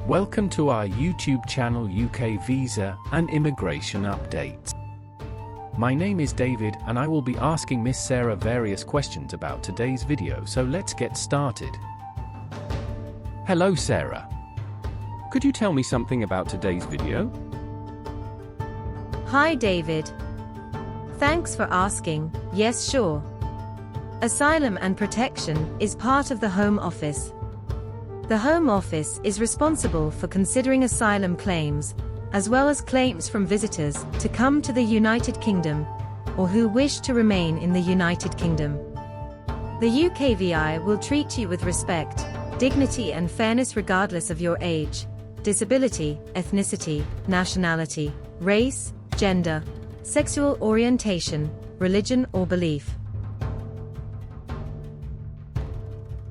Welcome to our YouTube channel UK Visa and Immigration Updates. My name is David and I will be asking Miss Sarah various questions about today's video, so let's get started. Hello Sarah. Could you tell me something about today's video? Hi David. Thanks for asking. Yes, sure. Asylum and protection is part of the Home Office. The Home Office is responsible for considering asylum claims, as well as claims from visitors to come to the United Kingdom, or who wish to remain in the United Kingdom. The UKVI will treat you with respect, dignity and fairness regardless of your age, disability, ethnicity, nationality, race, gender, sexual orientation, religion or belief.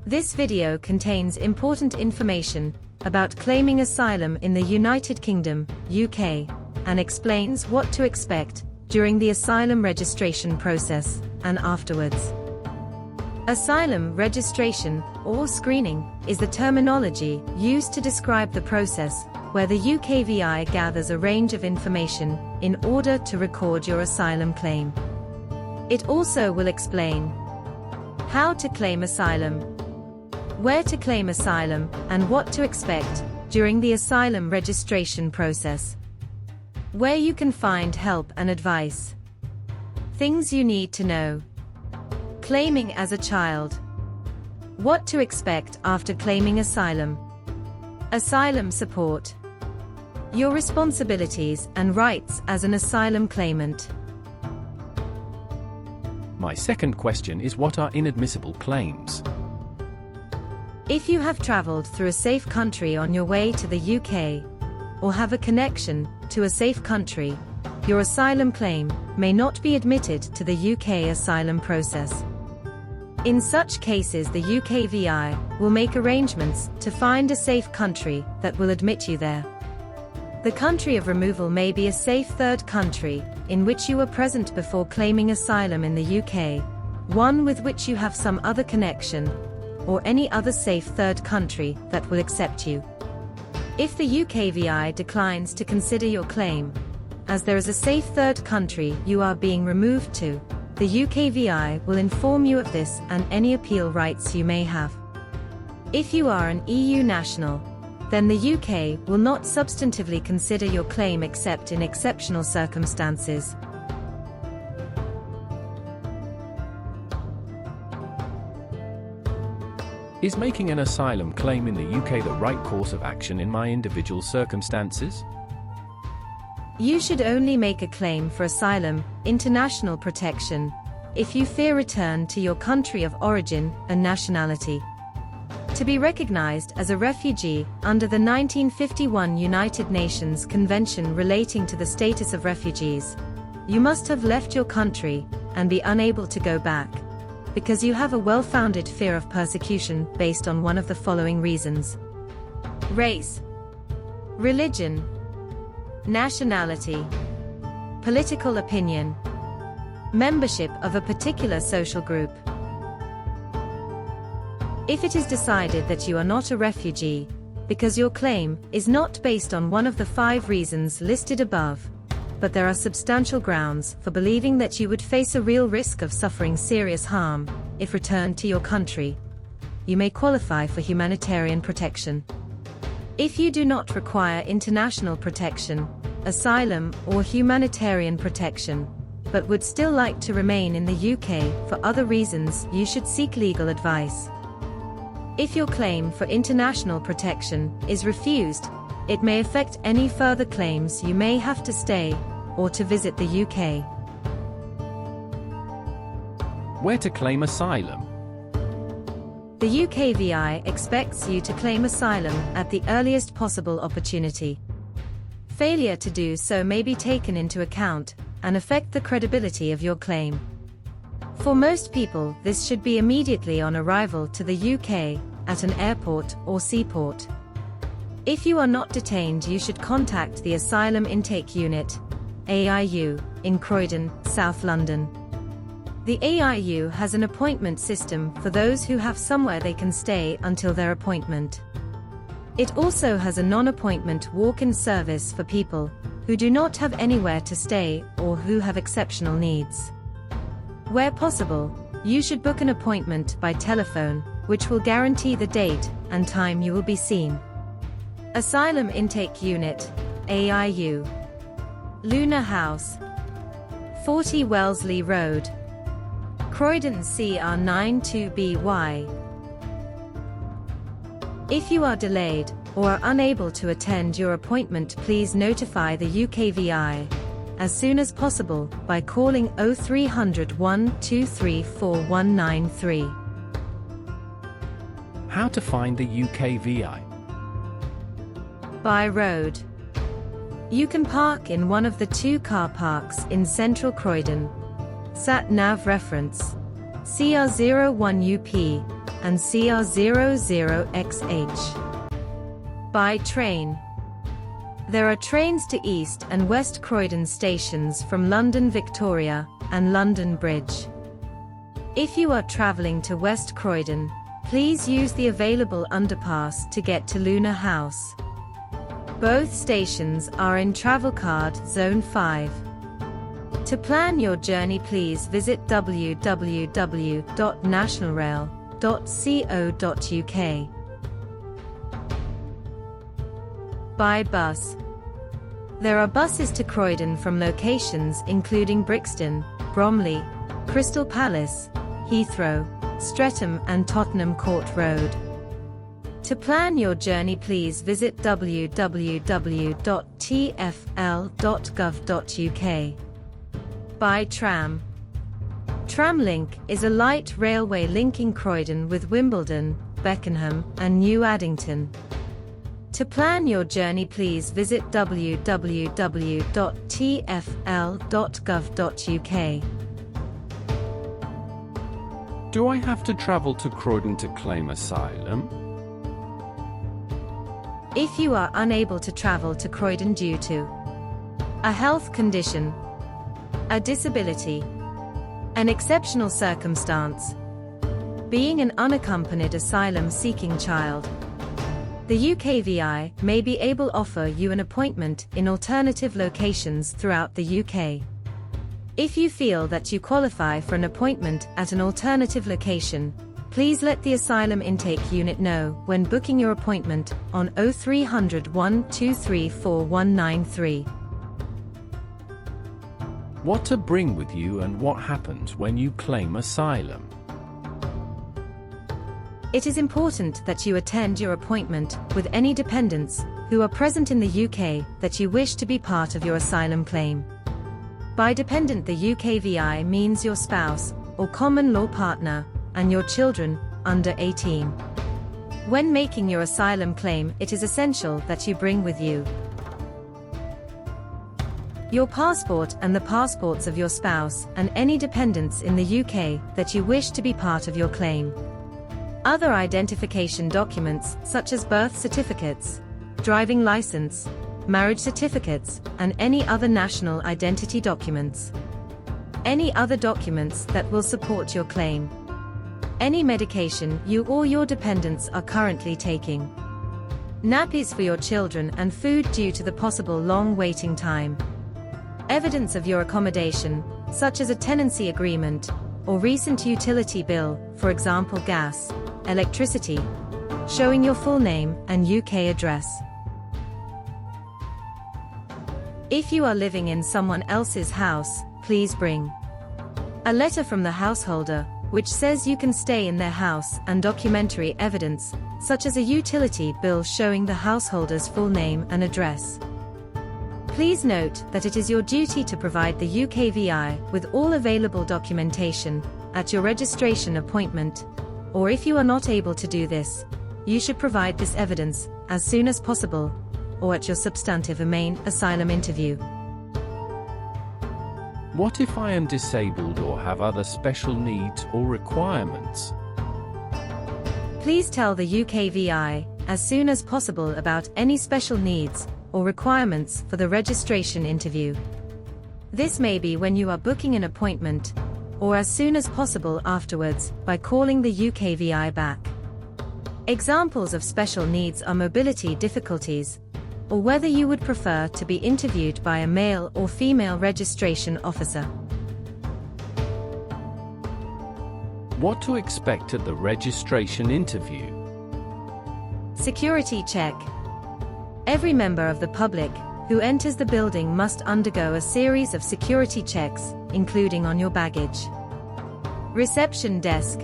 This video contains important information about claiming asylum in the United Kingdom, UK, and explains what to expect during the asylum registration process and afterwards. Asylum registration, or screening, is the terminology used to describe the process where the UKVI gathers a range of information in order to record your asylum claim. It also will explain how to claim asylum, where to claim asylum, and what to expect during the asylum registration process. Where you can find help and advice. Things you need to know. Claiming as a child. What to expect after claiming asylum. Asylum support. Your responsibilities and rights as an asylum claimant. My second question is, what are inadmissible claims? If you have traveled through a safe country on your way to the UK, or have a connection to a safe country, your asylum claim may not be admitted to the UK asylum process. In such cases, the UKVI will make arrangements to find a safe country that will admit you there. The country of removal may be a safe third country in which you were present before claiming asylum in the UK, one with which you have some other connection, or any other safe third country that will accept you. If the UKVI declines to consider your claim, as there is a safe third country you are being removed to, the UKVI will inform you of this and any appeal rights you may have. If you are an EU national, then the UK will not substantively consider your claim except in exceptional circumstances. Is making an asylum claim in the UK the right course of action in my individual circumstances? You should only make a claim for asylum, international protection, if you fear return to your country of origin and nationality. To be recognized as a refugee under the 1951 United Nations Convention relating to the status of refugees, you must have left your country and be unable to go back, because you have a well-founded fear of persecution based on one of the following reasons: race, religion, nationality, political opinion, membership of a particular social group. If it is decided that you are not a refugee, because your claim is not based on one of the 5 reasons listed above, but there are substantial grounds for believing that you would face a real risk of suffering serious harm if returned to your country, you may qualify for humanitarian protection. If you do not require international protection, asylum or humanitarian protection, but would still like to remain in the UK for other reasons, you should seek legal advice. If your claim for international protection is refused, it may affect any further claims you may have to stay or to visit the UK. Where to claim asylum? The UKVI expects you to claim asylum at the earliest possible opportunity. Failure to do so may be taken into account and affect the credibility of your claim. For most people, this should be immediately on arrival to the UK at an airport or seaport. If you are not detained, you should contact the Asylum Intake Unit, AIU, in Croydon, South London. The AIU has an appointment system for those who have somewhere they can stay until their appointment. It also has a non-appointment walk-in service for people who do not have anywhere to stay or who have exceptional needs. Where possible, you should book an appointment by telephone, which will guarantee the date and time you will be seen. Asylum Intake Unit, AIU. Lunar House, 40 Wellesley Road, Croydon CR92BY. If you are delayed or are unable to attend your appointment, please notify the UKVI as soon as possible by calling 0300 123 4193. How to find the UKVI? By road. You can park in one of the 2 car parks in central Croydon. Sat nav reference CR01UP and CR00XH. By train. There are trains to East and West Croydon stations from London Victoria and London Bridge. If you are travelling to West Croydon, please use the available underpass to get to Lunar House. Both stations are in Travelcard Zone 5. To plan your journey, please visit www.nationalrail.co.uk. By bus. There are buses to Croydon from locations including Brixton, Bromley, Crystal Palace, Heathrow, Streatham and Tottenham Court Road. To plan your journey, please visit www.tfl.gov.uk. By tram. Tramlink is a light railway linking Croydon with Wimbledon, Beckenham and New Addington. To plan your journey, please visit www.tfl.gov.uk. Do I have to travel to Croydon to claim asylum? If you are unable to travel to Croydon due to a health condition, a disability, an exceptional circumstance, being an unaccompanied asylum-seeking child, the UKVI may be able to offer you an appointment in alternative locations throughout the UK. If you feel that you qualify for an appointment at an alternative location, please let the Asylum Intake Unit know when booking your appointment on 0300 123 4193. What to bring with you and what happens when you claim asylum? It is important that you attend your appointment with any dependents who are present in the UK that you wish to be part of your asylum claim. By dependent, the UKVI means your spouse or common law partner and your children under 18. When making your asylum claim, it is essential that you bring with you your passport and the passports of your spouse and any dependents in the UK that you wish to be part of your claim. Other identification documents such as birth certificates, driving license, marriage certificates, and any other national identity documents. Any other documents that will support your claim. Any medication you or your dependents are currently taking. Nappies for your children and food due to the possible long waiting time. Evidence of your accommodation, such as a tenancy agreement, or recent utility bill, for example gas, electricity, showing your full name and UK address. If you are living in someone else's house, please bring a letter from the householder, which says you can stay in their house, and documentary evidence, such as a utility bill showing the householder's full name and address. Please note that it is your duty to provide the UKVI with all available documentation at your registration appointment, or if you are not able to do this, you should provide this evidence as soon as possible, or at your substantive main asylum interview. What if I am disabled or have other special needs or requirements? Please tell the UKVI as soon as possible about any special needs or requirements for the registration interview. This may be when you are booking an appointment, or as soon as possible afterwards by calling the UKVI back. Examples of special needs are mobility difficulties, or whether you would prefer to be interviewed by a male or female registration officer. What to expect at the registration interview? Security check. Every member of the public who enters the building must undergo a series of security checks, including on your baggage. Reception desk.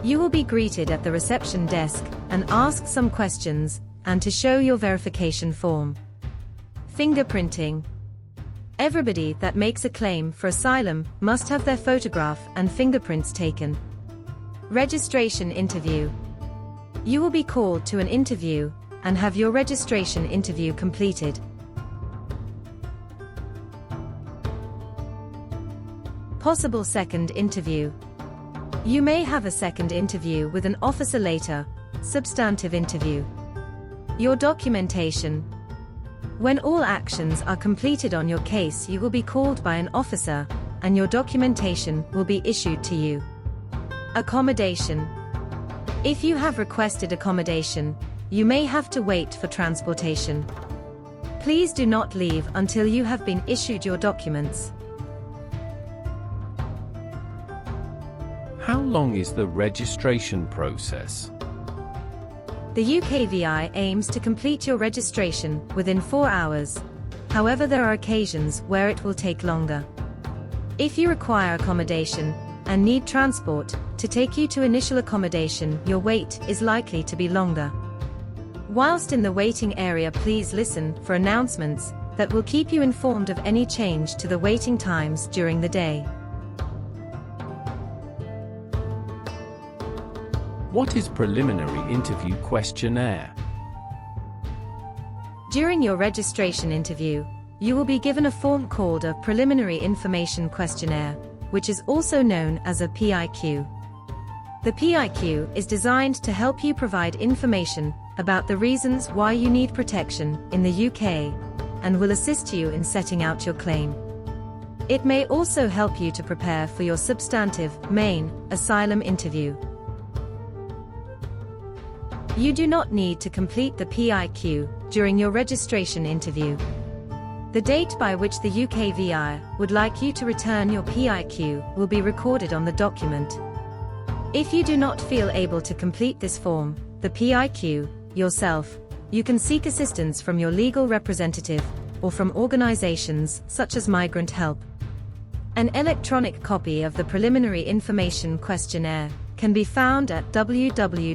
You will be greeted at the reception desk and asked some questions, and to show your verification form. Fingerprinting. Everybody that makes a claim for asylum must have their photograph and fingerprints taken. Registration interview. You will be called to an interview and have your registration interview completed. Possible second interview. You may have a second interview with an officer later, substantive interview. Your documentation. When all actions are completed on your case, you will be called by an officer, and your documentation will be issued to you. Accommodation. If you have requested accommodation, you may have to wait for transportation. Please do not leave until you have been issued your documents. How long is the registration process? The UKVI aims to complete your registration within 4 hours. However, there are occasions where it will take longer. If you require accommodation and need transport to take you to initial accommodation, your wait is likely to be longer. Whilst in the waiting area, please listen for announcements that will keep you informed of any change to the waiting times during the day. What is preliminary interview questionnaire? During your registration interview, you will be given a form called a Preliminary Information Questionnaire, which is also known as a PIQ. The PIQ is designed to help you provide information about the reasons why you need protection in the UK, and will assist you in setting out your claim. It may also help you to prepare for your substantive, main, asylum interview. You do not need to complete the PIQ during your registration interview. The date by which the UKVI would like you to return your PIQ will be recorded on the document. If you do not feel able to complete this form, the PIQ, yourself, you can seek assistance from your legal representative or from organizations such as Migrant Help. An electronic copy of the Preliminary Information Questionnaire can be found at www.gov.uk.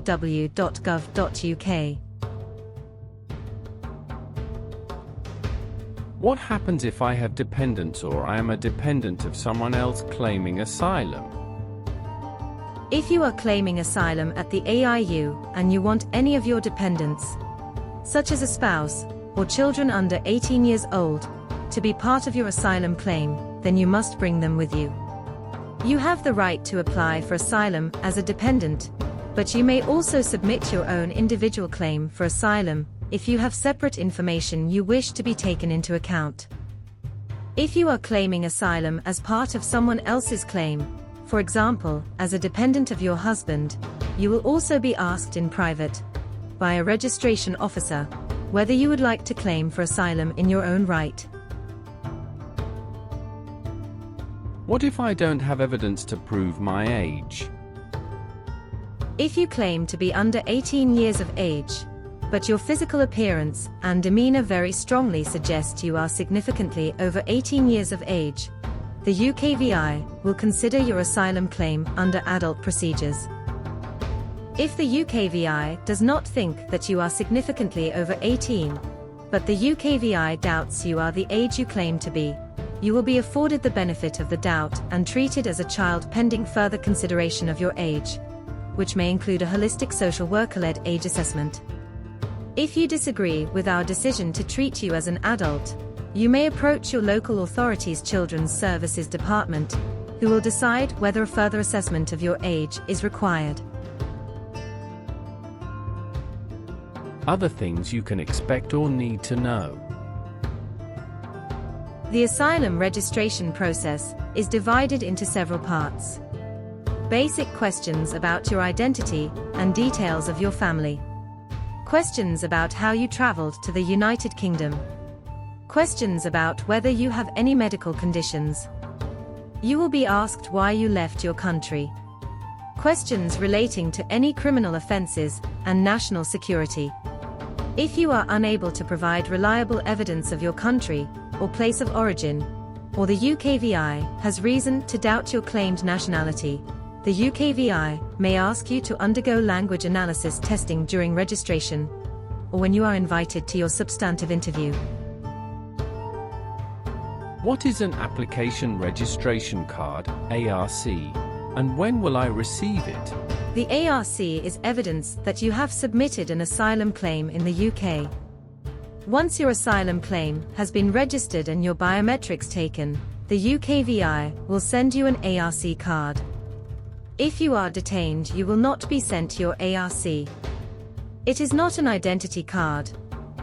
What happens if I have dependents or I am a dependent of someone else claiming asylum? If you are claiming asylum at the AIU and you want any of your dependents, such as a spouse or children under 18 years old, to be part of your asylum claim, then you must bring them with you. You have the right to apply for asylum as a dependent, but you may also submit your own individual claim for asylum if you have separate information you wish to be taken into account. If you are claiming asylum as part of someone else's claim, for example, as a dependent of your husband, you will also be asked in private, by a registration officer, whether you would like to claim for asylum in your own right. What if I don't have evidence to prove my age? If you claim to be under 18 years of age, but your physical appearance and demeanor very strongly suggest you are significantly over 18 years of age, the UKVI will consider your asylum claim under adult procedures. If the UKVI does not think that you are significantly over 18, but the UKVI doubts you are the age you claim to be, you will be afforded the benefit of the doubt and treated as a child pending further consideration of your age, which may include a holistic social worker-led age assessment. If you disagree with our decision to treat you as an adult, you may approach your local authority's Children's Services Department, who will decide whether a further assessment of your age is required. Other things you can expect or need to know. The asylum registration process is divided into several parts. Basic questions about your identity and details of your family. Questions about how you traveled to the United Kingdom. Questions about whether you have any medical conditions. You will be asked why you left your country. Questions relating to any criminal offenses and national security. If you are unable to provide reliable evidence of your country or place of origin, or the UKVI has reason to doubt your claimed nationality, the UKVI may ask you to undergo language analysis testing during registration, or when you are invited to your substantive interview. What is an application registration card, ARC, and when will I receive it? The ARC is evidence that you have submitted an asylum claim in the UK. Once your asylum claim has been registered and your biometrics taken, the UKVI will send you an ARC card. If you are detained, you will not be sent your ARC. It is not an identity card,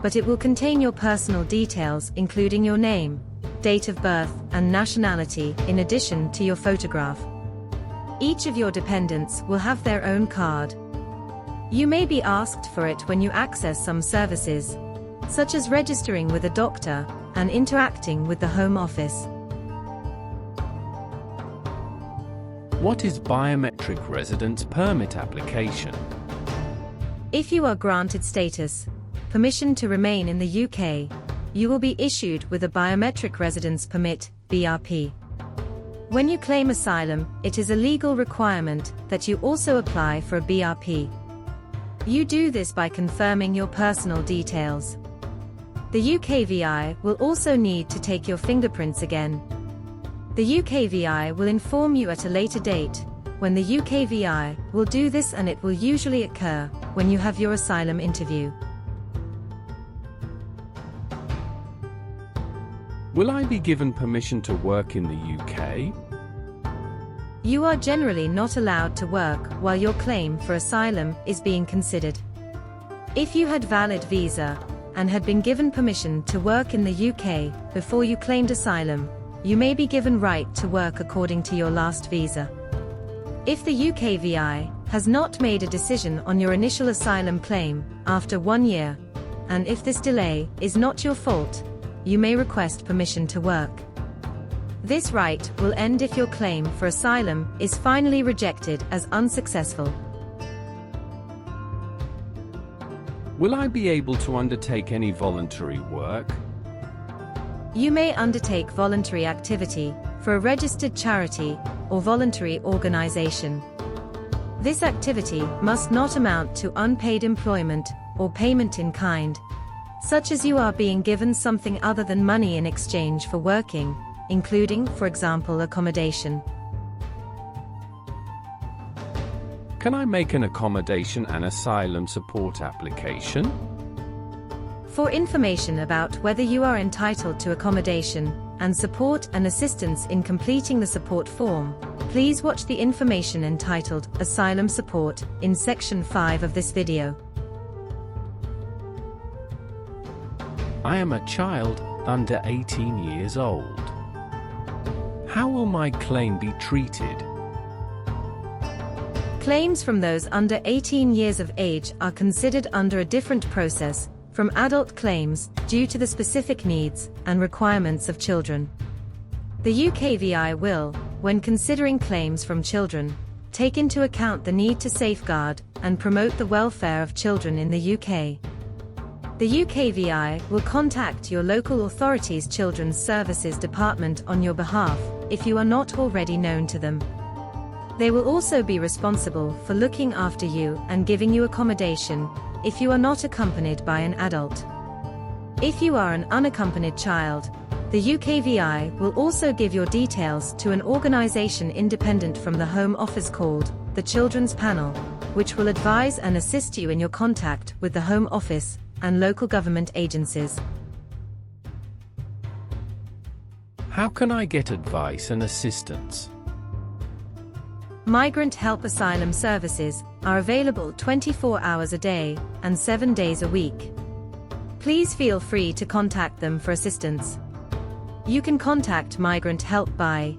but it will contain your personal details including your name, date of birth, and nationality, in addition to your photograph. Each of your dependents will have their own card. You may be asked for it when you access some services, such as registering with a doctor and interacting with the Home Office. What is biometric residence permit application? If you are granted status, permission to remain in the UK, you will be issued with a biometric residence permit, BRP. When you claim asylum, it is a legal requirement that you also apply for a BRP. You do this by confirming your personal details. The UKVI will also need to take your fingerprints again. The UKVI will inform you at a later date when the UKVI will do this, and it will usually occur when you have your asylum interview. Will I be given permission to work in the UK? You are generally not allowed to work while your claim for asylum is being considered. If you had valid visa and had been given permission to work in the UK before you claimed asylum, you may be given right to work according to your last visa. If the UKVI has not made a decision on your initial asylum claim after 1 year, and if this delay is not your fault, you may request permission to work. This right will end if your claim for asylum is finally rejected as unsuccessful. Will I be able to undertake any voluntary work? You may undertake voluntary activity for a registered charity or voluntary organization. This activity must not amount to unpaid employment or payment in kind, such as you are being given something other than money in exchange for working, including, for example, accommodation. Can I make an accommodation and asylum support application? For information about whether you are entitled to accommodation and support and assistance in completing the support form, please watch the information entitled Asylum Support in Section 5 of this video. I am a child under 18 years old. How will my claim be treated? Claims from those under 18 years of age are considered under a different process from adult claims due to the specific needs and requirements of children. The UKVI will, when considering claims from children, take into account the need to safeguard and promote the welfare of children in the UK. The UKVI will contact your local authority's Children's Services Department on your behalf if you are not already known to them. They will also be responsible for looking after you and giving you accommodation if you are not accompanied by an adult. If you are an unaccompanied child, the UKVI will also give your details to an organisation independent from the Home Office called the Children's Panel, which will advise and assist you in your contact with the Home Office and local government agencies. How can I get advice and assistance? Migrant help asylum services are available 24 hours a day and 7 days a week. Please feel free to contact them for assistance. You can contact Migrant Help by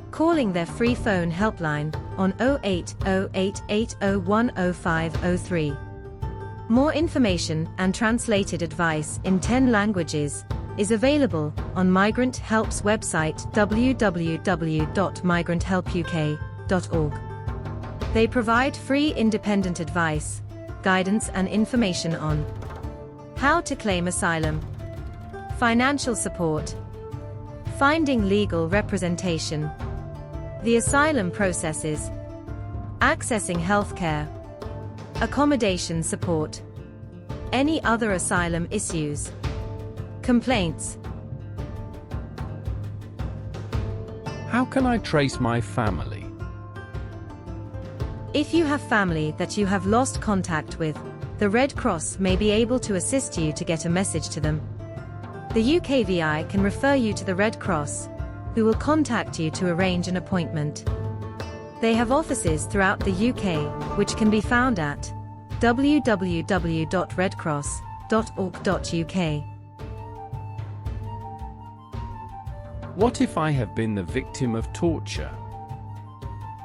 calling their free phone helpline on 080880100503. More information and translated advice in 10 languages is available on Migrant Help's website www.migranthelpuk.org. They provide free independent advice, guidance and information on how to claim asylum, financial support, finding legal representation, the asylum processes, accessing healthcare, accommodation support, any other asylum issues, complaints. How can I trace my family? If you have family that you have lost contact with, the Red Cross may be able to assist you to get a message to them. The UKVI can refer you to the Red Cross, who will contact you to arrange an appointment. They have offices throughout the UK, which can be found at www.redcross.org.uk. What if I have been the victim of torture?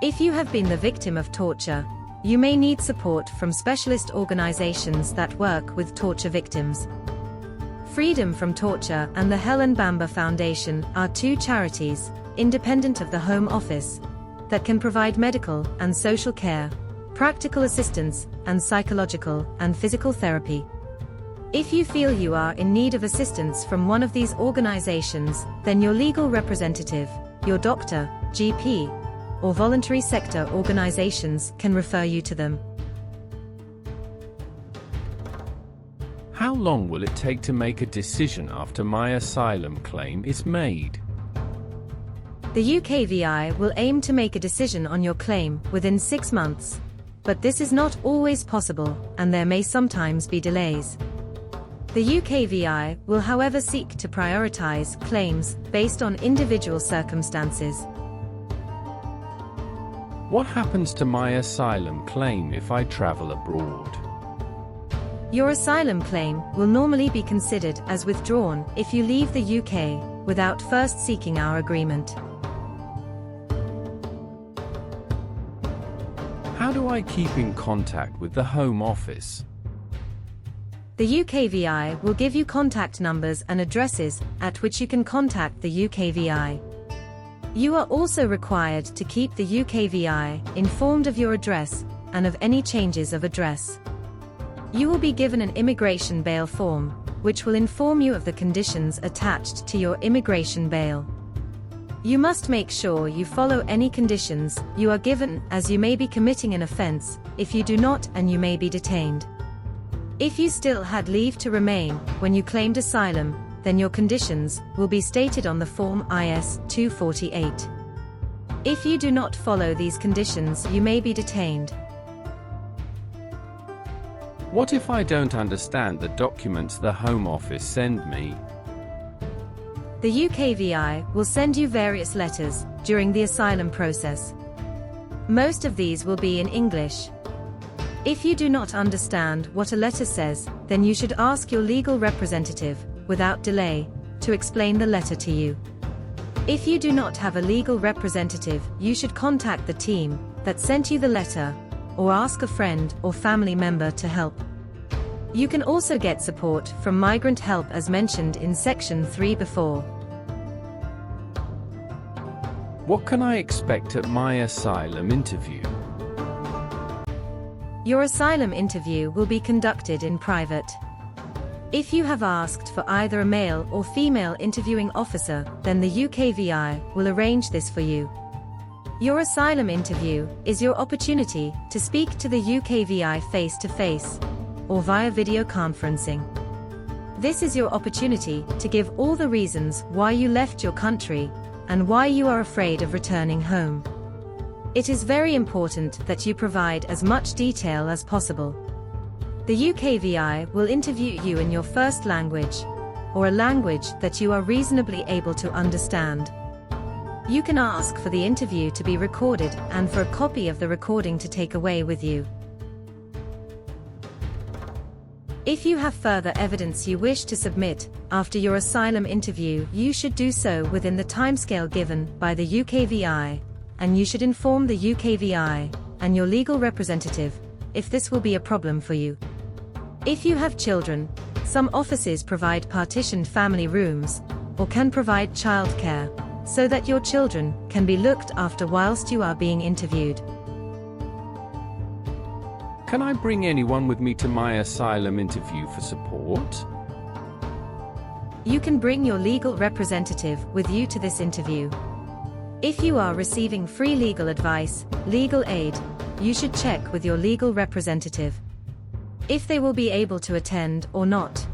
If you have been the victim of torture, you may need support from specialist organizations that work with torture victims. Freedom from Torture and the Helen Bamba Foundation are two charities, independent of the Home Office, that can provide medical and social care, practical assistance, and psychological and physical therapy. If you feel you are in need of assistance from one of these organizations, then your legal representative, your doctor, GP, or voluntary sector organizations can refer you to them. How long will it take to make a decision after my asylum claim is made? The UKVI will aim to make a decision on your claim within 6 months, but this is not always possible, and there may sometimes be delays. The UKVI will, however, seek to prioritize claims based on individual circumstances. What happens to my asylum claim if I travel abroad? Your asylum claim will normally be considered as withdrawn if you leave the UK without first seeking our agreement. How do I keep in contact with the Home Office? The UKVI will give you contact numbers and addresses at which you can contact the UKVI. You are also required to keep the UKVI informed of your address and of any changes of address. You will be given an immigration bail form, which will inform you of the conditions attached to your immigration bail. You must make sure you follow any conditions you are given, as you may be committing an offense if you do not, and you may be detained. If you still had leave to remain when you claimed asylum, then your conditions will be stated on the Form IS-248. If you do not follow these conditions, you may be detained. What if I don't understand the documents the Home Office send me? The UKVI will send you various letters during the asylum process. Most of these will be in English. If you do not understand what a letter says, then you should ask your legal representative, without delay, to explain the letter to you. If you do not have a legal representative, you should contact the team that sent you the letter, or ask a friend or family member to help. You can also get support from Migrant Help as mentioned in Section 3 before. What can I expect at my asylum interview? Your asylum interview will be conducted in private. If you have asked for either a male or female interviewing officer, then the UKVI will arrange this for you. Your asylum interview is your opportunity to speak to the UKVI face-to-face or via video conferencing. This is your opportunity to give all the reasons why you left your country and why you are afraid of returning home. It is very important that you provide as much detail as possible. The UKVI will interview you in your first language, or a language that you are reasonably able to understand. You can ask for the interview to be recorded and for a copy of the recording to take away with you. If you have further evidence you wish to submit after your asylum interview, you should do so within the timescale given by the UKVI, and you should inform the UKVI and your legal representative if this will be a problem for you. If you have children, some offices provide partitioned family rooms or can provide childcare so that your children can be looked after whilst you are being interviewed. Can I bring anyone with me to my asylum interview for support? You can bring your legal representative with you to this interview. If you are receiving free legal advice, legal aid, you should check with your legal representative if they will be able to attend or not.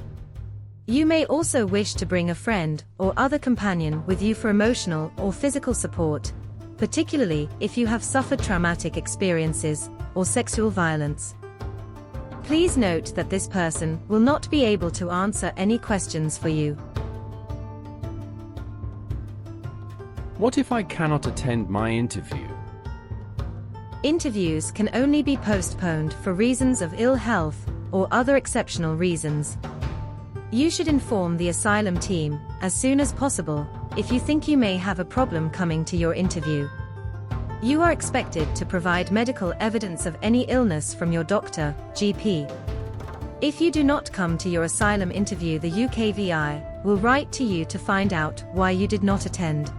You may also wish to bring a friend or other companion with you for emotional or physical support, particularly if you have suffered traumatic experiences or sexual violence. Please note that this person will not be able to answer any questions for you. What if I cannot attend my interview? Interviews can only be postponed for reasons of ill health or other exceptional reasons. You should inform the asylum team as soon as possible if you think you may have a problem coming to your interview. You are expected to provide medical evidence of any illness from your doctor, GP. If you do not come to your asylum interview, the UKVI will write to you to find out why you did not attend.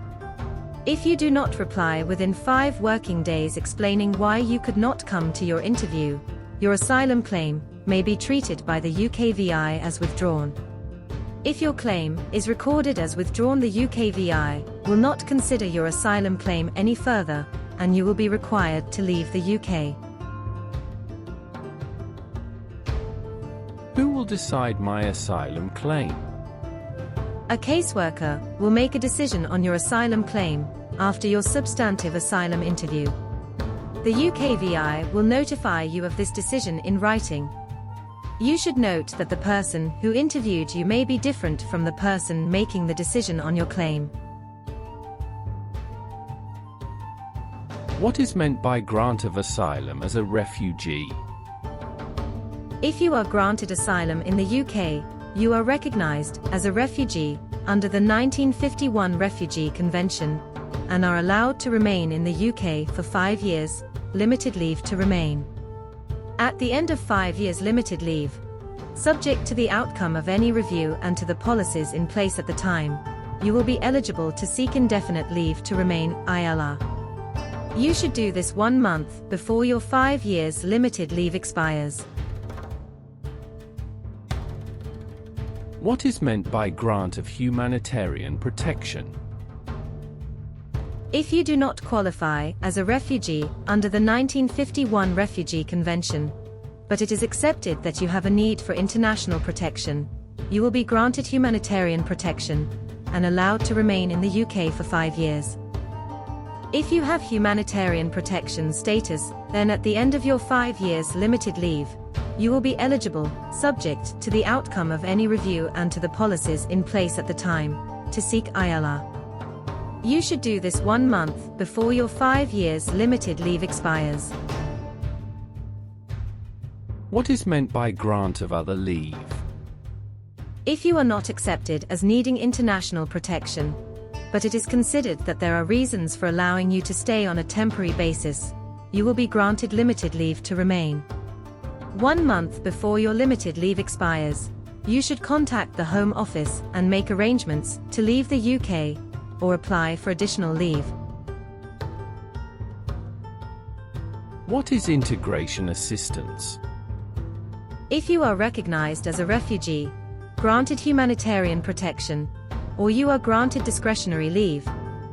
If you do not reply within 5 working days explaining why you could not come to your interview, your asylum claim may be treated by the UKVI as withdrawn. If your claim is recorded as withdrawn, the UKVI will not consider your asylum claim any further, and you will be required to leave the UK. Who will decide my asylum claim? A caseworker will make a decision on your asylum claim after your substantive asylum interview. The UKVI will notify you of this decision in writing. You should note that the person who interviewed you may be different from the person making the decision on your claim. What is meant by grant of asylum as a refugee? If you are granted asylum in the UK, you are recognized as a refugee under the 1951 Refugee Convention and are allowed to remain in the UK for 5 years, limited leave to remain. At the end of 5 years limited leave, subject to the outcome of any review and to the policies in place at the time, you will be eligible to seek indefinite leave to remain (ILR). You should do this 1 month before your 5 years limited leave expires. What is meant by grant of humanitarian protection? If you do not qualify as a refugee under the 1951 Refugee Convention, but it is accepted that you have a need for international protection, you will be granted humanitarian protection and allowed to remain in the UK for 5 years. If you have humanitarian protection status, then at the end of your 5 years limited leave, you will be eligible, subject to the outcome of any review and to the policies in place at the time, to seek ILR. You should do this 1 month before your 5 years limited leave expires. What is meant by grant of other leave? If you are not accepted as needing international protection, but it is considered that there are reasons for allowing you to stay on a temporary basis, you will be granted limited leave to remain. 1 month before your limited leave expires, you should contact the Home Office and make arrangements to leave the UK or apply for additional leave. What is integration assistance? If you are recognized as a refugee, granted humanitarian protection, or you are granted discretionary leave,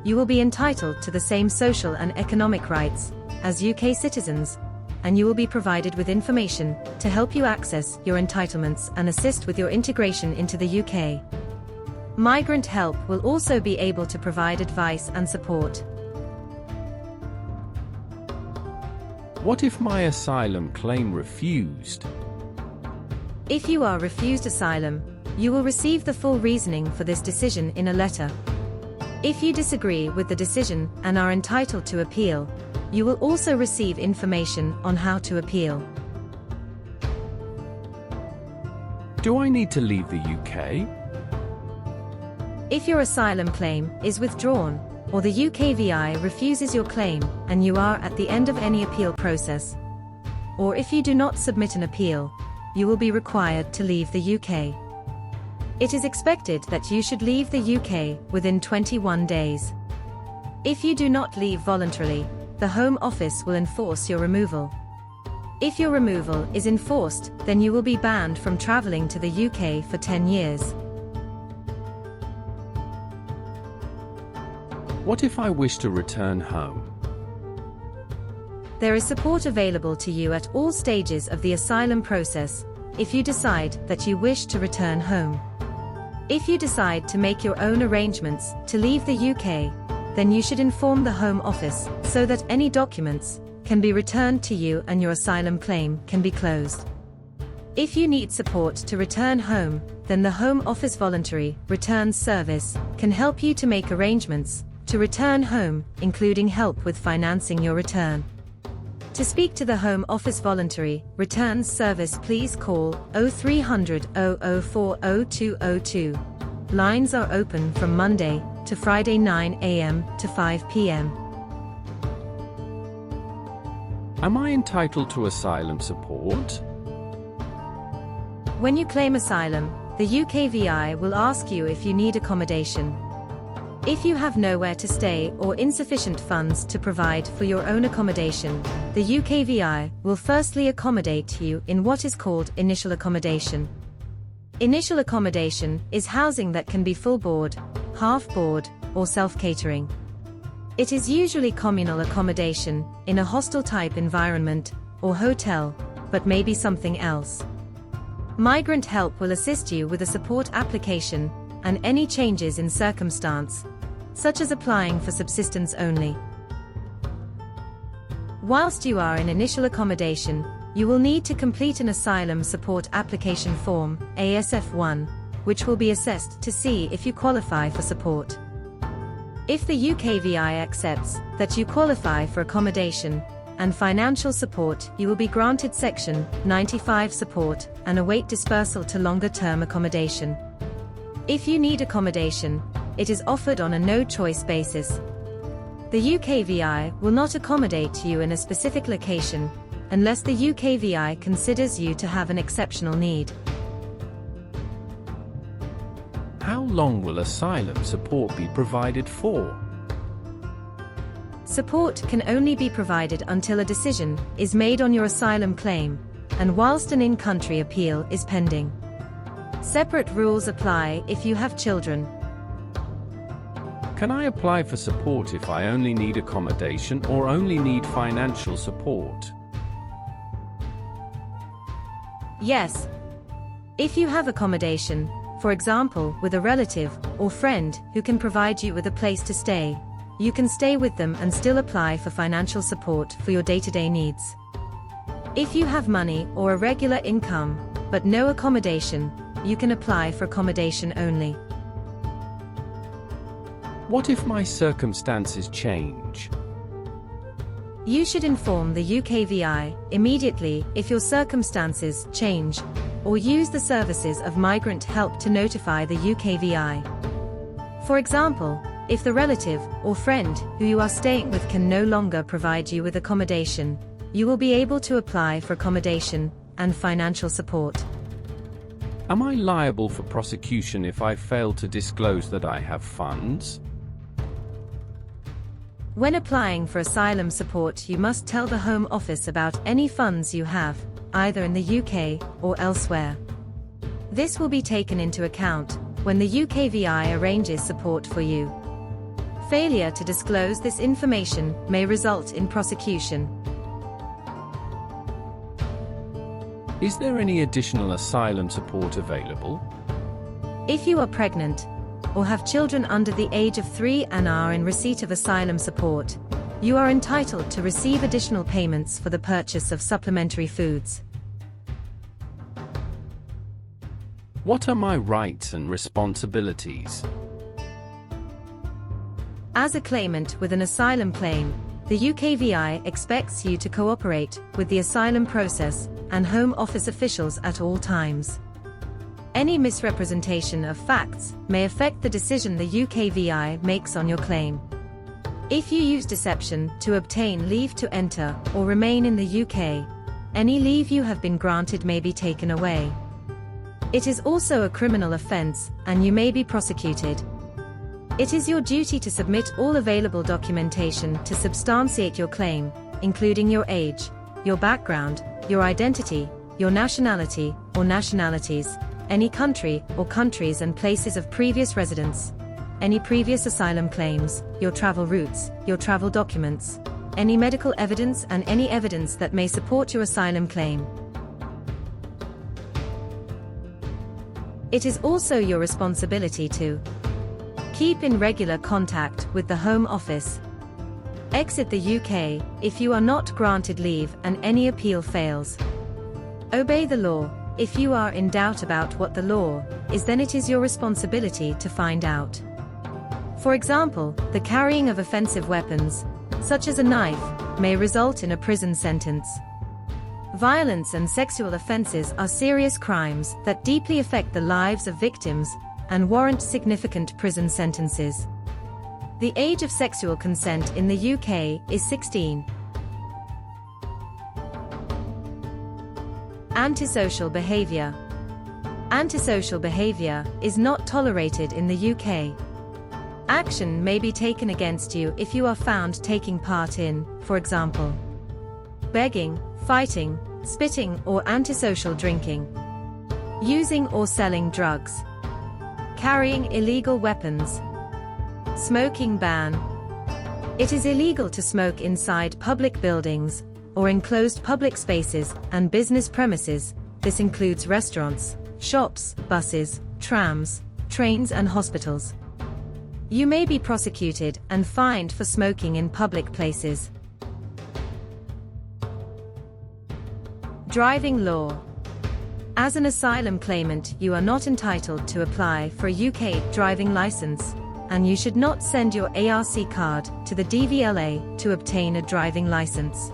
you will be entitled to the same social and economic rights as UK citizens, and you will be provided with information to help you access your entitlements and assist with your integration into the UK. Migrant help will also be able to provide advice and support. What if my asylum claim refused? If you are refused asylum, you will receive the full reasoning for this decision in a letter. If you disagree with the decision and are entitled to appeal, you will also receive information on how to appeal. Do I need to leave the UK? If your asylum claim is withdrawn, or the UKVI refuses your claim and you are at the end of any appeal process, or if you do not submit an appeal, you will be required to leave the UK. It is expected that you should leave the UK within 21 days. If you do not leave voluntarily, the Home Office will enforce your removal. If your removal is enforced, then you will be banned from travelling to the UK for 10 years. What if I wish to return home? There is support available to you at all stages of the asylum process, if you decide that you wish to return home. If you decide to make your own arrangements to leave the UK, then you should inform the Home Office so that any documents can be returned to you and your asylum claim can be closed. If you need support to return home, then the Home Office Voluntary Return Service can help you to make arrangements to return home, including help with financing your return. To speak to the Home Office Voluntary Return Service, please call 0300 004 0202. Lines are open from Monday to Friday 9 a.m. to 5 p.m. Am I entitled to asylum support? When you claim asylum, the UKVI will ask you if you need accommodation. If you have nowhere to stay or insufficient funds to provide for your own accommodation, the UKVI will firstly accommodate you in what is called initial accommodation. Initial accommodation is housing that can be full board, half board, or self-catering. It is usually communal accommodation, in a hostel-type environment, or hotel, but may be something else. Migrant help will assist you with a support application, and any changes in circumstance, such as applying for subsistence only. Whilst you are in initial accommodation, you will need to complete an Asylum Support Application Form, ASF1, which will be assessed to see if you qualify for support. If the UKVI accepts that you qualify for accommodation and financial support, you will be granted Section 95 support and await dispersal to longer-term accommodation. If you need accommodation, it is offered on a no-choice basis. The UKVI will not accommodate you in a specific location unless the UKVI considers you to have an exceptional need. How long will asylum support be provided for? Support can only be provided until a decision is made on your asylum claim, and whilst an in-country appeal is pending. Separate rules apply if you have children. Can I apply for support if I only need accommodation or only need financial support? Yes. If you have accommodation, for example with a relative or friend who can provide you with a place to stay, you can stay with them and still apply for financial support for your day-to-day needs. If you have money or a regular income, but no accommodation, you can apply for accommodation only. What if my circumstances change? You should inform the UKVI immediately if your circumstances change, or use the services of migrant help to notify the UKVI. For example, if the relative or friend who you are staying with can no longer provide you with accommodation, you will be able to apply for accommodation and financial support. Am I liable for prosecution if I fail to disclose that I have funds? When applying for asylum support, you must tell the Home Office about any funds you have, either in the UK or elsewhere. This will be taken into account when the UKVI arranges support for you. Failure to disclose this information may result in prosecution. Is there any additional asylum support available? If you are pregnant, or have children under the age of 3 and are in receipt of asylum support, you are entitled to receive additional payments for the purchase of supplementary foods. What are my rights and responsibilities? As a claimant with an asylum claim, the UKVI expects you to cooperate with the asylum process and Home Office officials at all times. Any misrepresentation of facts may affect the decision the UKVI makes on your claim. If you use deception to obtain leave to enter or remain in the UK, any leave you have been granted may be taken away. It is also a criminal offence, and you may be prosecuted. It is your duty to submit all available documentation to substantiate your claim, including your age, your background, your identity, your nationality or nationalities, any country or countries and places of previous residence, any previous asylum claims, your travel routes, your travel documents, any medical evidence and any evidence that may support your asylum claim. It is also your responsibility to keep in regular contact with the Home Office. Exit the UK if you are not granted leave and any appeal fails. Obey the law. If you are in doubt about what the law is, then it is your responsibility to find out. For example, the carrying of offensive weapons, such as a knife, may result in a prison sentence. Violence and sexual offenses are serious crimes that deeply affect the lives of victims and warrant significant prison sentences. The age of sexual consent in the UK is 16. Antisocial behaviour. Antisocial behaviour is not tolerated in the UK. Action may be taken against you if you are found taking part in, for example, begging, fighting, spitting or antisocial drinking, using or selling drugs, carrying illegal weapons, smoking ban. It is illegal to smoke inside public buildings or enclosed public spaces and business premises. This includes restaurants, shops, buses, trams, trains and hospitals. You may be prosecuted and fined for smoking in public places. Driving law. As an asylum claimant, you are not entitled to apply for a UK driving license, and you should not send your ARC card to the DVLA to obtain a driving license.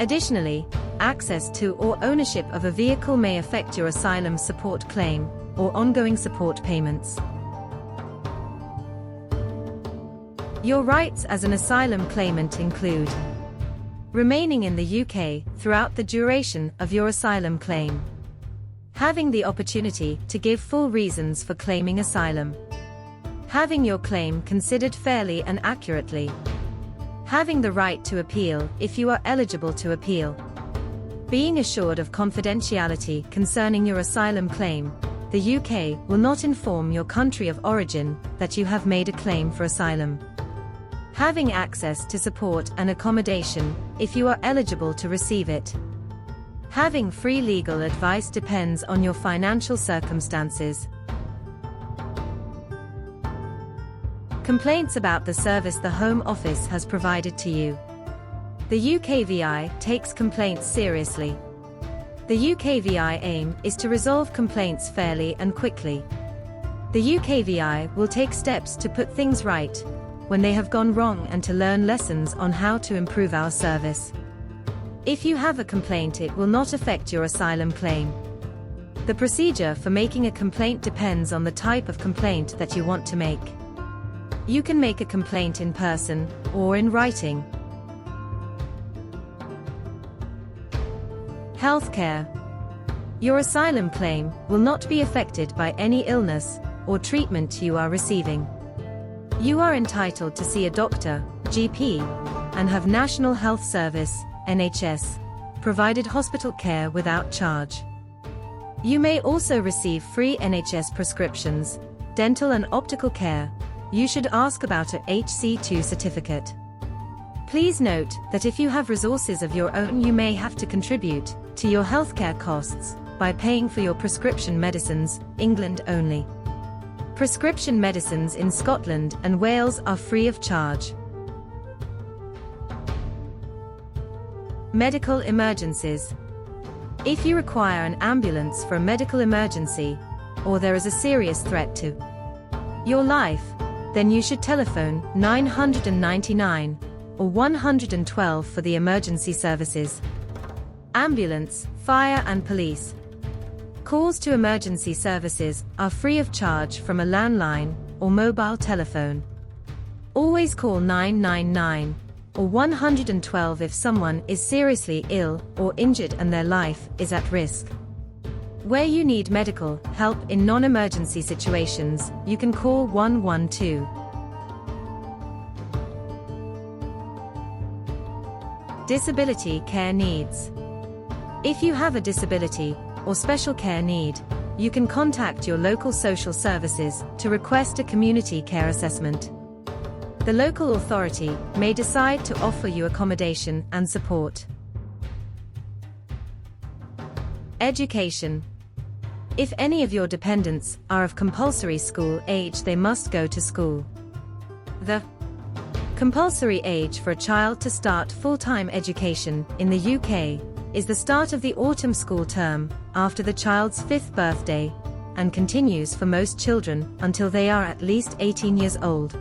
Additionally, access to or ownership of a vehicle may affect your asylum support claim or ongoing support payments. Your rights as an asylum claimant include remaining in the UK throughout the duration of your asylum claim, having the opportunity to give full reasons for claiming asylum, having your claim considered fairly and accurately, having the right to appeal if you are eligible to appeal, being assured of confidentiality concerning your asylum claim. The UK will not inform your country of origin that you have made a claim for asylum. Having access to support and accommodation if you are eligible to receive it. Having free legal advice depends on your financial circumstances. Complaints about the service the Home Office has provided to you. The UKVI takes complaints seriously. The UKVI aim is to resolve complaints fairly and quickly. The UKVI will take steps to put things right when they have gone wrong and to learn lessons on how to improve our service. If you have a complaint, it will not affect your asylum claim. The procedure for making a complaint depends on the type of complaint that you want to make. You can make a complaint in person or in writing. Healthcare. Your asylum claim will not be affected by any illness or treatment you are receiving. You are entitled to see a doctor, GP, and have National Health Service, NHS, provided hospital care without charge. You may also receive free NHS prescriptions, dental and optical care. You should ask about a HC2 certificate. Please note that if you have resources of your own, you may have to contribute to your healthcare costs by paying for your prescription medicines. England only. Prescription medicines in Scotland and Wales are free of charge. Medical emergencies. If you require an ambulance for a medical emergency, or there is a serious threat to your life, then you should telephone 999 or 112 for the emergency services. Ambulance, fire and police. Calls to emergency services are free of charge from a landline or mobile telephone. Always call 999 or 112 if someone is seriously ill or injured and their life is at risk. Where you need medical help in non-emergency situations, you can call 112. Disability care needs. If you have a disability or special care need, you can contact your local social services to request a community care assessment. The local authority may decide to offer you accommodation and support. Education. If any of your dependents are of compulsory school age, they must go to school. The compulsory age for a child to start full-time education in the UK is the start of the autumn school term, after the child's 5th birthday, and continues for most children until they are at least 18 years old.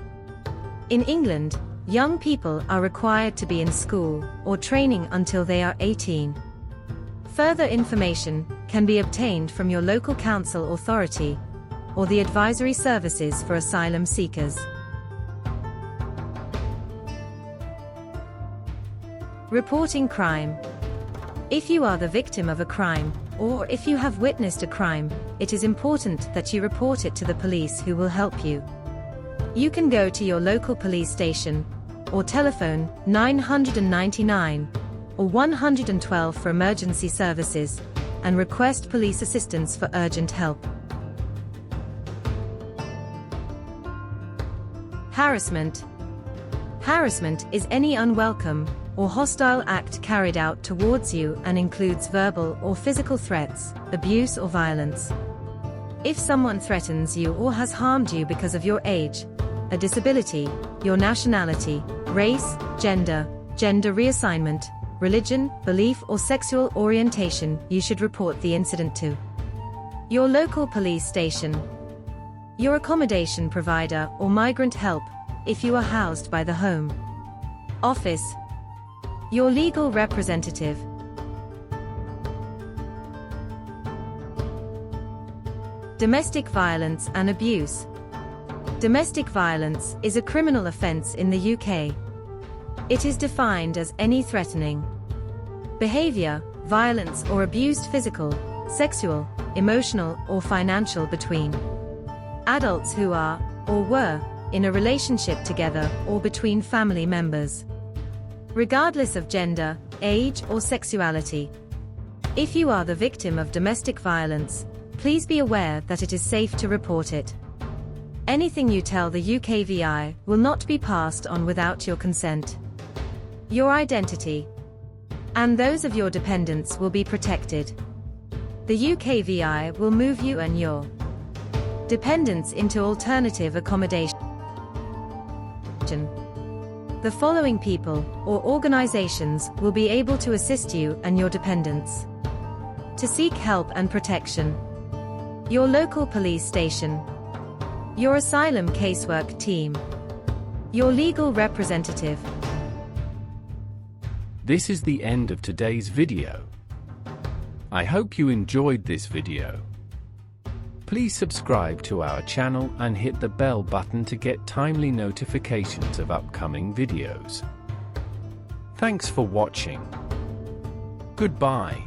In England, young people are required to be in school or training until they are 18. Further information can be obtained from your local council authority or the advisory services for asylum seekers. Reporting crime. If you are the victim of a crime, or if you have witnessed a crime, it is important that you report it to the police, who will help you. You can go to your local police station, or telephone 999 or 112 for emergency services, and request police assistance for urgent help. Harassment. Harassment is any unwelcome or hostile act carried out towards you and includes verbal or physical threats, abuse or violence. If someone threatens you or has harmed you because of your age, a disability, your nationality, race, gender reassignment, religion, belief or sexual orientation, you should report the incident to your local police station, your accommodation provider or migrant help, if you are housed by the Home Office, your legal representative. Domestic violence and abuse. Domestic violence is a criminal offence in the UK. It is defined as any threatening behaviour, violence or abused physical, sexual, emotional or financial between adults who are, or were, in a relationship together or between family members, regardless of gender, age or sexuality. If you are the victim of domestic violence, please be aware that it is safe to report it. Anything you tell the UKVI will not be passed on without your consent. Your identity and those of your dependents will be protected. The UKVI will move you and your dependents into alternative accommodation. The following people or organizations will be able to assist you and your dependents to seek help and protection: your local police station, your asylum casework team, your legal representative. This is the end of today's video. I hope you enjoyed this video. Please subscribe to our channel and hit the bell button to get timely notifications of upcoming videos. Thanks for watching. Goodbye.